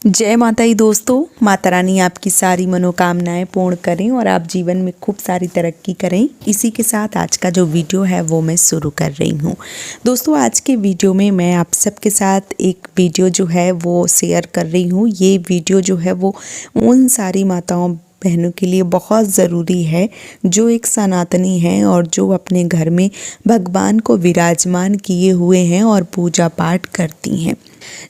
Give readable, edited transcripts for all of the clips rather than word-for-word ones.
जय माता दी दोस्तों। माता रानी आपकी सारी मनोकामनाएं पूर्ण करें और आप जीवन में खूब सारी तरक्की करें। इसी के साथ आज का जो वीडियो है वो मैं शुरू कर रही हूँ। दोस्तों आज के वीडियो में मैं आप सबके साथ एक वीडियो जो है वो शेयर कर रही हूँ। ये वीडियो जो है वो उन सारी माताओं बहनों के लिए बहुत ज़रूरी है जो एक सनातनी हैं और जो अपने घर में भगवान को विराजमान किए हुए हैं और पूजा पाठ करती हैं।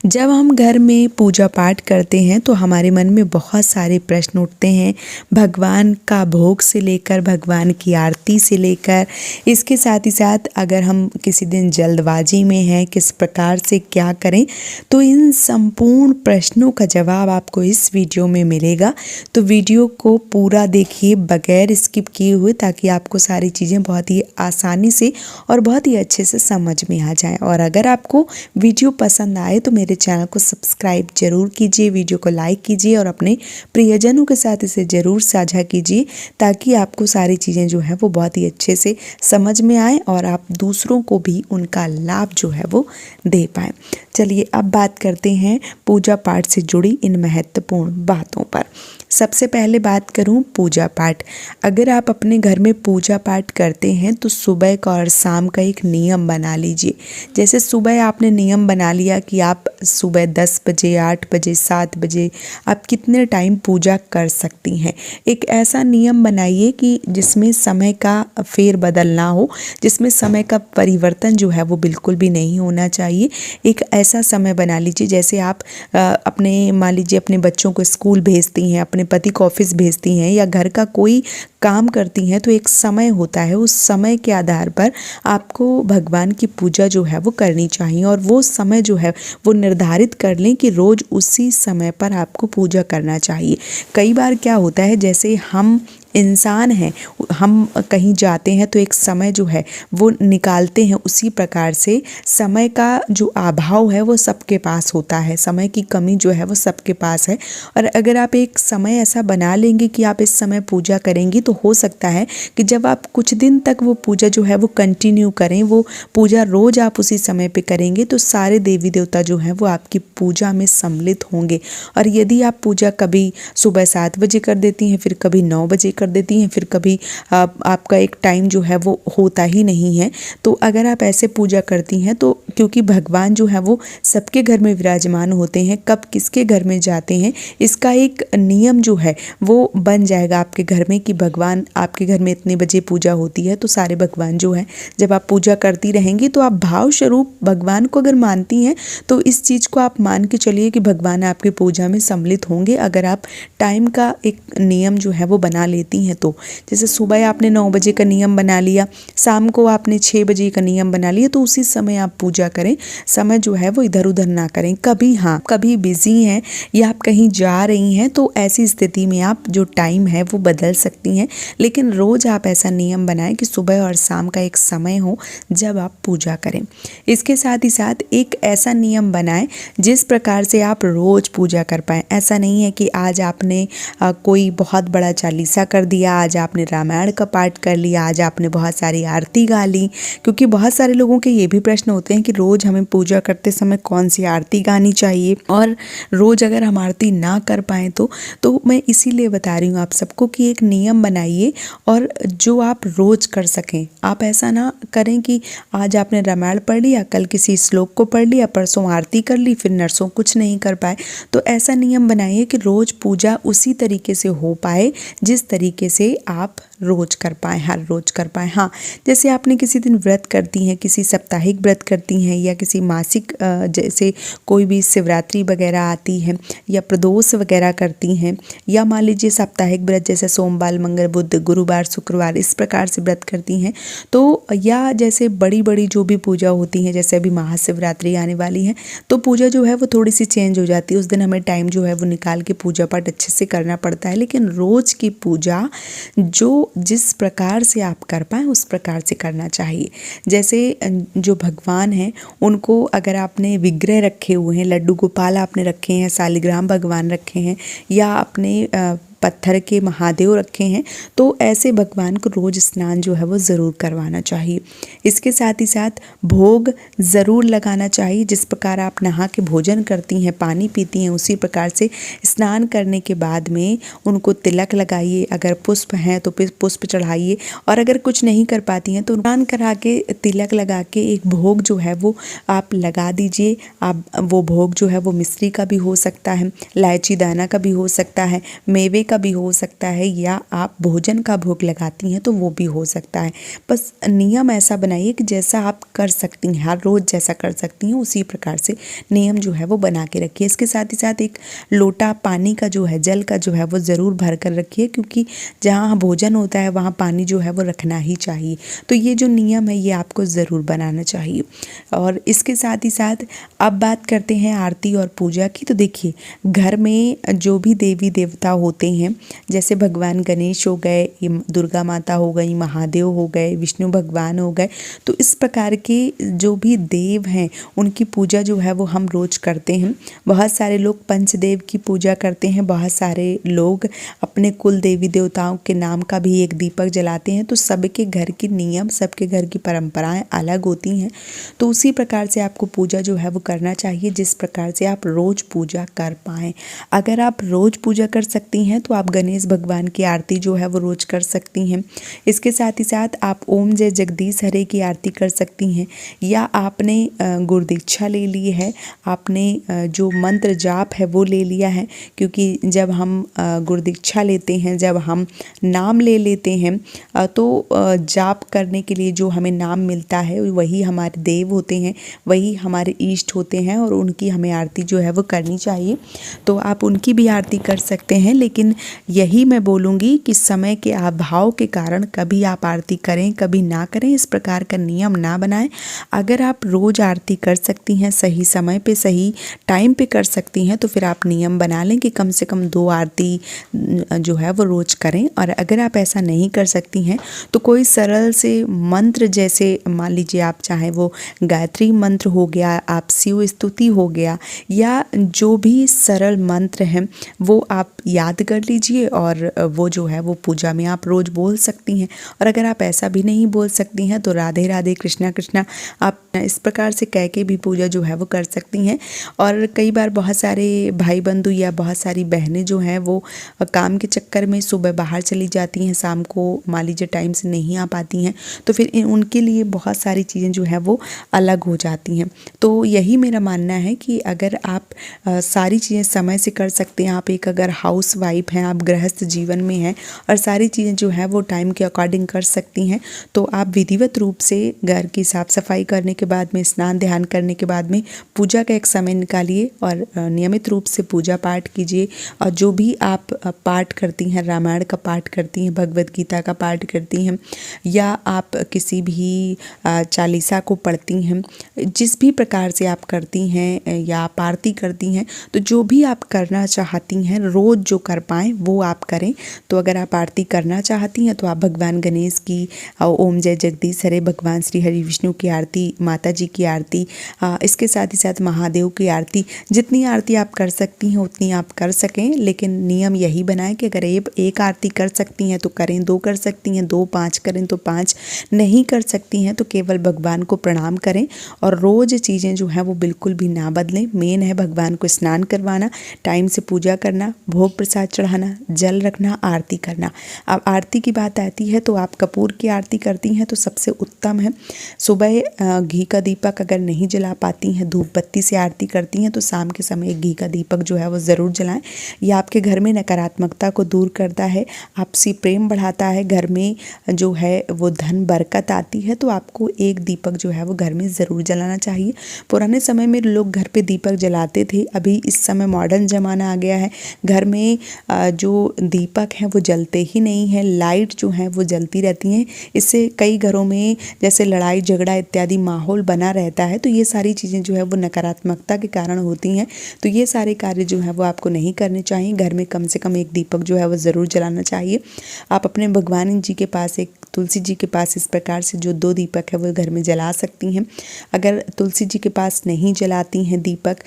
जब हम घर में पूजा पाठ करते हैं तो हमारे मन में बहुत सारे प्रश्न उठते हैं, भगवान का भोग से लेकर भगवान की आरती से लेकर इसके साथ ही साथ अगर हम किसी दिन जल्दबाजी में हैं किस प्रकार से क्या करें, तो इन संपूर्ण प्रश्नों का जवाब आपको इस वीडियो में मिलेगा। तो वीडियो को पूरा देखिए बगैर स्किप किए हुए, ताकि आपको सारी चीज़ें बहुत ही आसानी से और बहुत ही अच्छे से समझ में आ जाए। और अगर आपको वीडियो पसंद आए तो मेरे चैनल को सब्सक्राइब जरूर कीजिए, वीडियो को लाइक कीजिए और अपने प्रियजनों के साथ इसे ज़रूर साझा कीजिए, ताकि आपको सारी चीज़ें जो है वो बहुत ही अच्छे से समझ में आए और आप दूसरों को भी उनका लाभ जो है वो दे पाएँ। चलिए अब बात करते हैं पूजा पाठ से जुड़ी इन महत्वपूर्ण बातों पर। सबसे पहले बात करूं पूजा पाठ। अगर आप अपने घर में पूजा पाठ करते हैं तो सुबह का और शाम का एक नियम बना लीजिए। जैसे सुबह आपने नियम बना लिया कि आप सुबह 10 बजे, 8 बजे, 7 बजे आप कितने टाइम पूजा कर सकती हैं। एक ऐसा नियम बनाइए कि जिसमें समय का फेरबदल ना हो, जिसमें समय का परिवर्तन जो है वो बिल्कुल भी नहीं होना चाहिए। एक ऐसा समय बना लीजिए, जैसे आप अपने मान लीजिए अपने बच्चों को स्कूल भेजती हैं, अपने पति को ऑफिस भेजती हैं या घर का कोई काम करती हैं, तो एक समय होता है, उस समय के आधार पर आपको भगवान की पूजा जो है वो करनी चाहिए। और वो समय जो है वो निर्धारित कर लें कि रोज़ उसी समय पर आपको पूजा करना चाहिए। कई बार क्या होता है, जैसे हम इंसान हैं, हम कहीं जाते हैं तो एक समय जो है वो निकालते हैं, उसी प्रकार से समय का जो अभाव है वो सबके पास होता है, समय की कमी जो है वो सबके पास है। और अगर आप एक समय ऐसा बना लेंगे कि आप इस समय पूजा करेंगी, तो हो सकता है कि जब आप कुछ दिन तक वो पूजा जो है वो कंटिन्यू करें, वो पूजा रोज़ आप उसी समय पे करेंगे, तो सारे देवी देवता जो हैं वो आपकी पूजा में सम्मिलित होंगे। और यदि आप पूजा कभी सुबह 7 बजे कर देती हैं, फिर कभी 9 बजे कर देती हैं, फिर कभी आपका एक टाइम जो है वो होता ही नहीं है, तो अगर आप ऐसे पूजा करती हैं तो क्योंकि भगवान जो है वो सबके घर में विराजमान होते हैं, कब किसके घर में जाते हैं इसका एक नियम जो है वो बन जाएगा आपके घर में कि भगवान आपके घर में इतने बजे पूजा होती है। तो सारे भगवान जो है जब आप पूजा करती रहेंगी तो आप भाव स्वरूप भगवान को अगर मानती हैं तो इस चीज़ को आप मान के चलिए कि भगवान आपकी पूजा में सम्मिलित होंगे। अगर आप टाइम का एक नियम जो है वो बना लेती हैं, तो जैसे सुबह आपने 9 बजे का नियम बना लिया, शाम को आपने 6 बजे का नियम बना लिया, तो उसी समय आप पूजा करें। समय जो है वो इधर उधर ना करें। कभी बिजी हैं या आप कहीं जा रही हैं तो ऐसी स्थिति में आप जो टाइम है वो बदल सकती हैं, लेकिन रोज़ आप ऐसा नियम बनाएं कि सुबह और शाम का एक समय हो जब आप पूजा करें। इसके साथ ही साथ एक ऐसा नियम बनाएं जिस प्रकार से आप रोज़ पूजा कर पाएँ। ऐसा नहीं है कि आज आपने कोई बहुत बड़ा चालीसा कर दिया, आज आपने रामायण का पाठ कर लिया, आज आपने बहुत सारी आरती गा ली। क्योंकि बहुत सारे लोगों के ये भी प्रश्न होते हैं कि रोज़ हमें पूजा करते समय कौन सी आरती गानी चाहिए, और रोज़ अगर हम आरती ना कर पाएँ तो मैं इसीलिए बता रही हूँ आप सबको कि एक नियम बनाइए और जो आप रोज़ कर सकें। आप ऐसा ना करें कि आज आपने रामायण पढ़ लिया, कल किसी श्लोक को पढ़ लिया, परसों आरती कर ली, फिर नरसों कुछ नहीं कर पाए। तो ऐसा नियम बनाइए कि रोज़ पूजा उसी तरीके से हो पाए जिस तरीके से आप रोज़ कर पाएँ, हर रोज़ कर पाएँ। हाँ, जैसे आपने किसी दिन व्रत करती हैं, किसी साप्ताहिक व्रत करती हैं या किसी मासिक जैसे कोई भी शिवरात्रि वगैरह आती है या प्रदोष वगैरह करती हैं, या मान लीजिए साप्ताहिक व्रत जैसे सोमवार, मंगल, बुध, गुरुवार, शुक्रवार इस प्रकार से व्रत करती हैं, तो या जैसे बड़ी बड़ी जो भी पूजा होती हैं, जैसे अभी महाशिवरात्रि आने वाली है, तो पूजा जो है वो थोड़ी सी चेंज हो जाती है। उस दिन हमें टाइम जो है वो निकाल के पूजा पाठ अच्छे से करना पड़ता है, लेकिन रोज़ की पूजा जो जिस प्रकार से आप कर पाएँ उस प्रकार से करना चाहिए। जैसे जो भगवान हैं उनको अगर आपने विग्रह रखे हुए हैं, लड्डू गोपाल आपने रखे हैं, शालिग्राम भगवान रखे हैं, या अपने पत्थर के महादेव रखे हैं, तो ऐसे भगवान को रोज स्नान जो है वो ज़रूर करवाना चाहिए। इसके साथ ही साथ भोग ज़रूर लगाना चाहिए। जिस प्रकार आप नहा के भोजन करती हैं, पानी पीती हैं, उसी प्रकार से स्नान करने के बाद में उनको तिलक लगाइए। अगर पुष्प हैं तो पुष्प चढ़ाइए, और अगर कुछ नहीं कर पाती हैं तो स्नान करा के तिलक लगा के एक भोग जो है वो आप लगा दीजिए। आप वो भोग जो है वो मिश्री का भी हो सकता है, इलायची दाना का भी हो सकता है, मेवे का भी हो सकता है, या आप भोजन का भोग लगाती हैं तो वो भी हो सकता है। बस नियम ऐसा बनाइए कि जैसा आप कर सकती हैं, हर रोज़ जैसा कर सकती हैं उसी प्रकार से नियम जो है वो बना के रखिए। इसके साथ ही साथ एक लोटा पानी का जो है, जल का जो है वो ज़रूर भर कर रखिए, क्योंकि जहाँ भोजन होता है वहाँ पानी जो है वो रखना ही चाहिए। तो ये जो नियम है ये आपको ज़रूर बनाना चाहिए। और इसके साथ ही साथ अब बात करते हैं आरती और पूजा की। तो देखिए, घर में जो भी देवी देवता होते हैं, जैसे भगवान गणेश हो गए, दुर्गा माता हो गई, महादेव हो गए, विष्णु भगवान हो गए, तो इस प्रकार के जो भी देव हैं उनकी पूजा जो है वो हम रोज़ करते हैं। बहुत सारे लोग पंचदेव की पूजा करते हैं, बहुत सारे लोग अपने कुल देवी देवताओं के नाम का भी एक दीपक जलाते हैं। तो सबके घर के नियम, सबके घर की परंपराएं अलग होती हैं। तो उसी प्रकार से आपको पूजा जो है वो करना चाहिए, जिस प्रकार से आप रोज़ पूजा कर पाएँ। अगर आप रोज़ पूजा कर सकती हैं तो आप गणेश भगवान की आरती जो है वो रोज़ कर सकती हैं। इसके साथ ही साथ आप ओम जय जगदीश हरे की आरती कर सकती हैं, या आपने गुरुदीक्षा ले ली है, आपने जो मंत्र जाप है वो ले लिया है, क्योंकि जब हम गुरुदीक्षा लेते हैं, जब हम नाम ले लेते हैं तो जाप करने के लिए जो हमें नाम मिलता है वही हमारे देव होते हैं, वही हमारे इष्ट होते हैं, और उनकी हमें आरती जो है वो करनी चाहिए। तो आप उनकी भी आरती कर सकते हैं, लेकिन यही मैं बोलूँगी कि समय के अभाव के कारण कभी आप आरती करें कभी ना करें, इस प्रकार का नियम ना बनाएं। अगर आप रोज़ आरती कर सकती हैं, सही समय पे सही टाइम पे कर सकती हैं, तो फिर आप नियम बना लें कि कम से कम 2 आरती जो है वो रोज़ करें। और अगर आप ऐसा नहीं कर सकती हैं तो कोई सरल से मंत्र, जैसे मान लीजिए आप चाहें वो गायत्री मंत्र हो गया, आप शिव स्तुति हो गया, या जो भी सरल मंत्र हैं वो आप याद कर लीजिए, और वो जो है वो पूजा में आप रोज़ बोल सकती हैं। और अगर आप ऐसा भी नहीं बोल सकती हैं तो राधे राधे कृष्णा कृष्णा आप इस प्रकार से कह के भी पूजा जो है वो कर सकती हैं। और कई बार बहुत सारे भाई बंधु या बहुत सारी बहनें जो हैं वो काम के चक्कर में सुबह बाहर चली जाती हैं, शाम को मान लीजिए टाइम से नहीं आ पाती हैं, तो फिर उनके लिए बहुत सारी चीज़ें जो है वो अलग हो जाती हैं। तो यही मेरा मानना है कि अगर आप सारी चीज़ें समय से कर सकते हैं, आप एक अगर हाउस वाइफ हैं, आप गृहस्थ जीवन में हैं और सारी चीज़ें जो है वो टाइम के अकॉर्डिंग कर सकती हैं, तो आप विधिवत रूप से घर की साफ़ सफाई करने के बाद में, स्नान ध्यान करने के बाद में पूजा का एक समय निकालिए और नियमित रूप से पूजा पाठ कीजिए। और जो भी आप पाठ करती हैं, रामायण का पाठ करती हैं, भगवद गीता का पाठ करती हैं, या आप किसी भी चालीसा को पढ़ती हैं, जिस भी प्रकार से आप करती हैं या आप आरती करती हैं, तो जो भी आप करना चाहती हैं रोज़ जो कर पाएँ वो आप करें। तो अगर आप आरती करना चाहती हैं तो आप भगवान गणेश की ओम जय जगदीश हरे, भगवान श्री हरि विष्णु की आरती, माता जी की आरती, इसके साथ ही साथ महादेव की आरती, जितनी आरती आप कर सकती हैं उतनी आप कर सकें। लेकिन नियम यही बनाएं कि अगर एक आरती कर सकती हैं तो करें, 2 कर सकती हैं 2, 5 करें तो 5, नहीं कर सकती हैं तो केवल भगवान को प्रणाम करें। और रोज़ चीज़ें जो हैं वो बिल्कुल भी ना बदलें। मेन है भगवान को स्नान करवाना, टाइम से पूजा करना, भोग प्रसाद चढ़ाना, जल रखना, आरती करना। अब आरती की बात आती है तो आप कपूर की आरती करती हैं तो सबसे उत्तम है। सुबह घी का दीपक अगर नहीं जला पाती हैं, धूप बत्ती से आरती करती हैं, तो शाम के समय एक घी का दीपक जो है वो ज़रूर जलाएं। यह आपके घर में नकारात्मकता को दूर करता है, आपसी प्रेम बढ़ाता है, घर में जो है वो धन बरकत आती है। तो आपको एक दीपक जो है वो घर में ज़रूर जलाना चाहिए। पुराने समय में लोग घर पे दीपक जलाते थे, अभी इस समय मॉडर्न ज़माना आ गया है, घर में जो दीपक हैं वो जलते ही नहीं हैं, लाइट जो हैं वो जलती रहती हैं। इससे कई घरों में जैसे लड़ाई झगड़ा इत्यादि माहौल बना रहता है। तो ये सारी चीज़ें जो है वो नकारात्मकता के कारण होती हैं। तो ये सारे कार्य जो है वो आपको नहीं करने चाहिए। घर में कम से कम एक दीपक जो है वो ज़रूर जलाना चाहिए। आप अपने भगवान जी के पास एक तुलसी जी के पास इस प्रकार से जो 2 दीपक है वो घर में जला सकती हैं। अगर तुलसी जी के पास नहीं जलाती हैं दीपक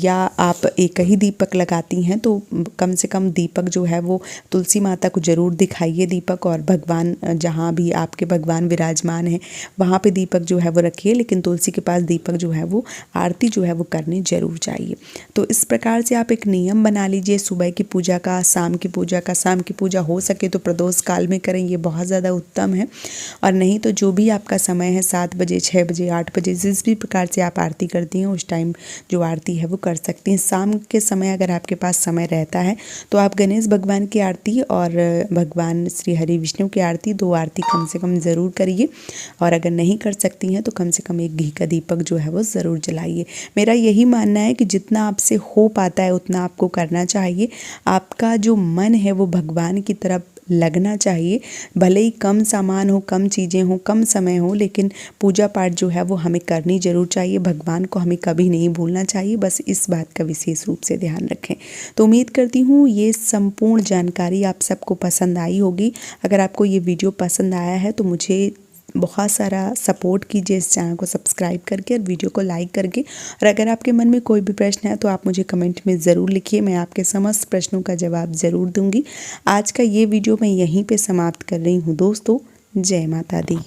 या आप एक ही दीपक लगाती हैं तो कम से कम दीपक जो है वो तुलसी माता को ज़रूर दिखाइए दीपक, और भगवान जहाँ भी आपके भगवान विराजमान हैं वहाँ पे दीपक जो है वो रखिए, लेकिन तुलसी के पास दीपक जो है वो आरती जो है वो करनी ज़रूर चाहिए। तो इस प्रकार से आप एक नियम बना लीजिए सुबह की पूजा का, शाम की पूजा का। शाम की पूजा हो सके तो प्रदोष काल में करें, ये बहुत ज़्यादा उत्तम है, और नहीं तो जो भी आपका समय है 7 बजे, 6 बजे, 8 बजे, जिस भी प्रकार से आप आरती करती हैं उस टाइम जो आरती है वो कर सकती हैं। शाम के समय अगर आपके पास समय रहता है तो आप गणेश भगवान की आरती और भगवान श्री हरि विष्णु की आरती, 2 आरती कम से कम ज़रूर करिए। और अगर नहीं कर सकती हैं तो कम से कम एक घी का दीपक जो है वो ज़रूर जलाइए। मेरा यही मानना है कि जितना आपसे हो पाता है उतना आपको करना चाहिए। आपका जो मन है वो भगवान की तरफ लगना चाहिए। भले ही कम सामान हो, कम चीज़ें हो, कम समय हो, लेकिन पूजा पाठ जो है वो हमें करनी ज़रूर चाहिए। भगवान को हमें कभी नहीं भूलना चाहिए, बस इस बात का विशेष रूप से ध्यान रखें। तो उम्मीद करती हूँ ये संपूर्ण जानकारी आप सबको पसंद आई होगी। अगर आपको ये वीडियो पसंद आया है तो मुझे बहुत सारा सपोर्ट कीजिए इस चैनल को सब्सक्राइब करके और वीडियो को लाइक करके। और अगर आपके मन में कोई भी प्रश्न है तो आप मुझे कमेंट में ज़रूर लिखिए, मैं आपके समस्त प्रश्नों का जवाब ज़रूर दूंगी। आज का ये वीडियो मैं यहीं पे समाप्त कर रही हूँ दोस्तों। जय माता दी।